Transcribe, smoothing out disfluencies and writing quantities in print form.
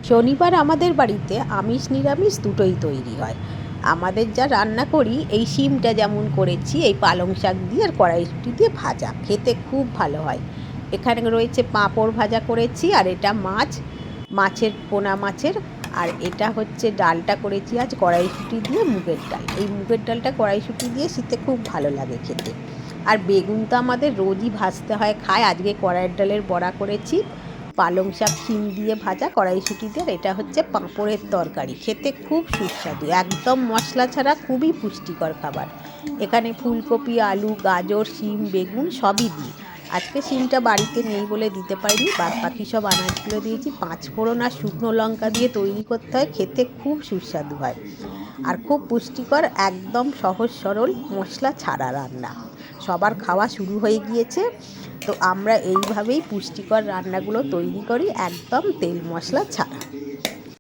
শনিবার আমাদের বাড়িতে আমিষ নিরামিষ দুটোই তৈরি হয়। আমাদের যা রান্না করি, এই শিমটা যেমন করেছি এই পালং শাক দিয়ে আর কড়াইশুঁটি দিয়ে ভাজা খেতে খুব ভালো হয়। এখানে রয়েছে পাঁপড় ভাজা করেছি, আর এটা মাছ, মাছের পোনা মাছের। আর এটা হচ্ছে ডালটা করেছি আজ কড়াইশুঁটি দিয়ে, মুগের ডাল। এই মুগের ডালটা কড়াইশুঁটি দিয়ে শীতে খুব ভালো লাগে খেতে। আর বেগুন তো আমাদের রোজই ভাজতে হয়, খায়। আজকে কড়াইয়ের ডালের বড়া করেছি, পালং শাক শিম দিয়ে ভাজা কড়াইশুঁটি দিয়ে। এটা হচ্ছে পাঁপড়ের তরকারি, খেতে খুব সুস্বাদু, একদম মশলা ছাড়া, খুবই পুষ্টিকর খাবার। এখানে ফুলকপি, আলু, গাজর, শিম, বেগুন সবই দিই। আজকে শিমটা বাড়িতে নেই বলে দিতে পারিনি, বাদ বাকি সব আনাজগুলো দিয়েছি। পাঁচফোড়ন আর শুকনো লঙ্কা দিয়ে তৈরি করতে হয়, খেতে খুব সুস্বাদু হয় আর খুব পুষ্টিকর, একদম সহজ সরল মশলা ছাড়া রান্না। সবার খাওয়া শুরু হয়ে গিয়েছে, তো আমরা এইভাবেই পুষ্টিকর রান্নাগুলো তৈরি করি, একদম তেল মশলা ছাড়া।